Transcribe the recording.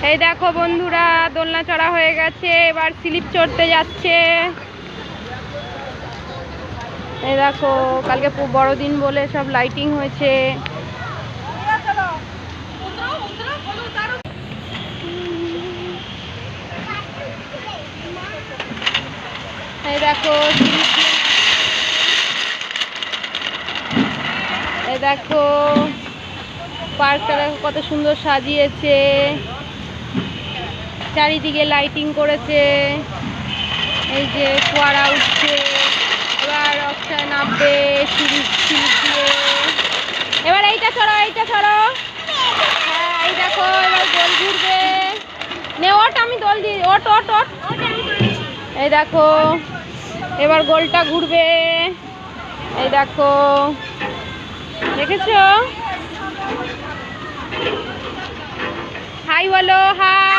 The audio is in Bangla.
এই দেখো বন্ধুরা, দোলনা চড়া হয়ে গেছে, এবার স্লিপ চড়তে যাচ্ছে। এই দেখো, কালকে বড়দিন বলে সব লাইটিং হয়েছে। এই দেখো, এই দেখো পার্কটা দেখো কত সুন্দর সাজিয়েছে, চারিদিকে লাইটিং করেছে। এই যে ফোয়ারা উঠছে, এবার অক্ষয় নামবে সিঁড়ি দিয়ে। এবার এইটা ছড়ো, এইটা ছড়ো। হ্যাঁ, এই দেখো এবার গোল ঘুরবে। নে ওট, আমি দোল দিই, ওট ওট ওট। এই দেখো এবার গোলটা ঘুরবে। এই দেখো, দেখেছো? হাই বলো, হাই।